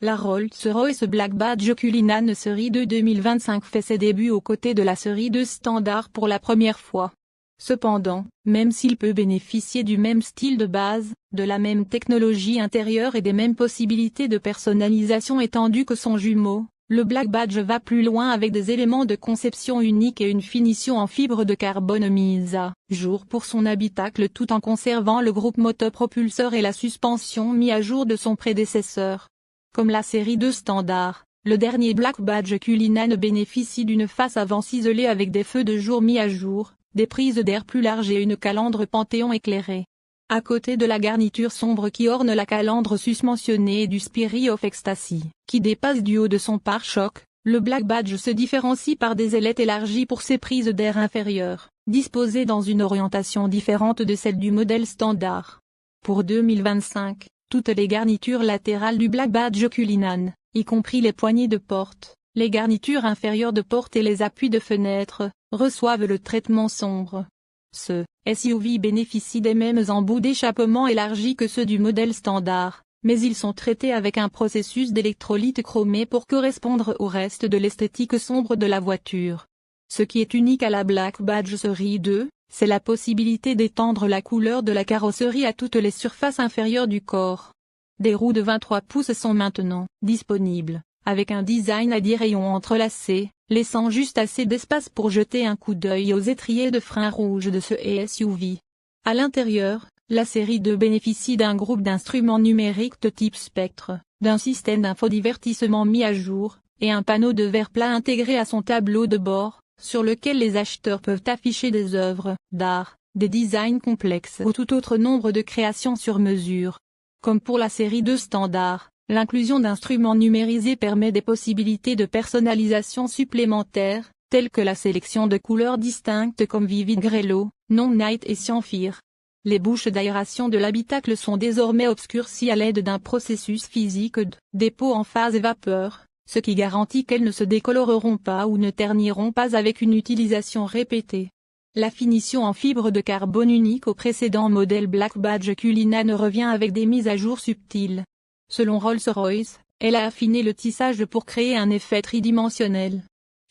La Rolls-Royce Black Badge Cullinan série 2 2025 fait ses débuts aux côtés de la série 2 standard pour la première fois. Cependant, même s'il peut bénéficier du même style de base, de la même technologie intérieure et des mêmes possibilités de personnalisation étendues que son jumeau, le Black Badge va plus loin avec des éléments de conception uniques et une finition en fibre de carbone mise à jour pour son habitacle tout en conservant le groupe motopropulseur et la suspension mis à jour de son prédécesseur. Comme la série 2 standard, le dernier Black Badge Cullinan bénéficie d'une face avant ciselée avec des feux de jour mis à jour, des prises d'air plus larges et une calandre Panthéon éclairée. À côté de la garniture sombre qui orne la calandre susmentionnée et du Spirit of Ecstasy, qui dépasse du haut de son pare-choc, le Black Badge se différencie par des ailettes élargies pour ses prises d'air inférieures, disposées dans une orientation différente de celle du modèle standard. Pour 2025, toutes les garnitures latérales du Black Badge Cullinan, y compris les poignées de porte, les garnitures inférieures de porte et les appuis de fenêtre, reçoivent le traitement sombre. Ce SUV bénéficie des mêmes embouts d'échappement élargis que ceux du modèle standard, mais ils sont traités avec un processus d'électrolyte chromé pour correspondre au reste de l'esthétique sombre de la voiture. Ce qui est unique à la Black Badge série 2, c'est la possibilité d'étendre la couleur de la carrosserie à toutes les surfaces inférieures du corps. Des roues de 23 pouces sont maintenant disponibles, avec un design à 10 rayons entrelacés, laissant juste assez d'espace pour jeter un coup d'œil aux étriers de frein rouges de ce SUV. À l'intérieur, la série 2 bénéficie d'un groupe d'instruments numériques de type Spectre, d'un système d'infodivertissement mis à jour, et un panneau de verre plat intégré à son tableau de bord, sur lequel les acheteurs peuvent afficher des œuvres d'art, des designs complexes ou tout autre nombre de créations sur mesure. Comme pour la série 2 standard, l'inclusion d'instruments numérisés permet des possibilités de personnalisation supplémentaires, telles que la sélection de couleurs distinctes comme Vivid Grello, Non Night et Saphir. Les bouches d'aération de l'habitacle sont désormais obscurcies à l'aide d'un processus physique de dépôt en phase vapeur, ce qui garantit qu'elles ne se décoloreront pas ou ne terniront pas avec une utilisation répétée. La finition en fibre de carbone unique au précédent modèle Black Badge Cullinan revient avec des mises à jour subtiles. Selon Rolls-Royce, elle a affiné le tissage pour créer un effet tridimensionnel.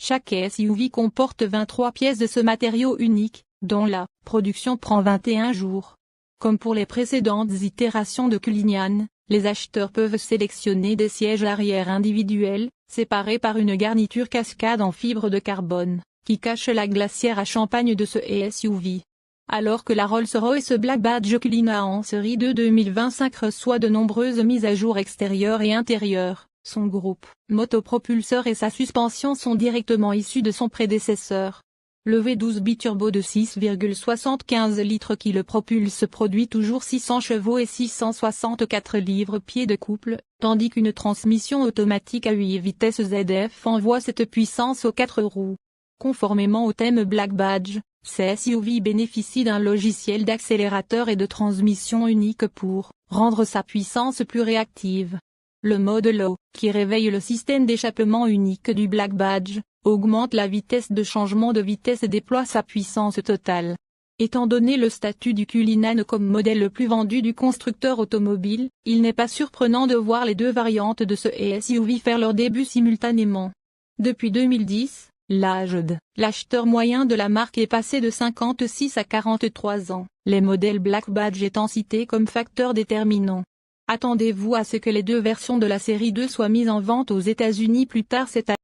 Chaque SUV comporte 23 pièces de ce matériau unique, dont la production prend 21 jours. Comme pour les précédentes itérations de Cullinan, les acheteurs peuvent sélectionner des sièges arrière individuels, séparés par une garniture cascade en fibre de carbone, qui cache la glacière à champagne de ce SUV. Alors que la Rolls-Royce Black Badge Cullinan série 2 2025 reçoit de nombreuses mises à jour extérieures et intérieures, son groupe motopropulseur et sa suspension sont directement issus de son prédécesseur. Le V12 biturbo de 6,75 litres qui le propulse produit toujours 600 chevaux et 664 livres-pieds de couple, tandis qu'une transmission automatique à 8 vitesses ZF envoie cette puissance aux 4 roues. Conformément au thème Black Badge, ces SUV bénéficient d'un logiciel d'accélérateur et de transmission unique pour rendre sa puissance plus réactive. Le mode Low, qui réveille le système d'échappement unique du Black Badge, augmente la vitesse de changement de vitesse et déploie sa puissance totale. Étant donné le statut du Cullinan comme modèle le plus vendu du constructeur automobile, il n'est pas surprenant de voir les deux variantes de ce SUV faire leur début simultanément. Depuis 2010, l'âge de l'acheteur moyen de la marque est passé de 56 à 43 ans, les modèles Black Badge étant cités comme facteur déterminant. Attendez-vous à ce que les deux versions de la série 2 soient mises en vente aux États-Unis plus tard cette année.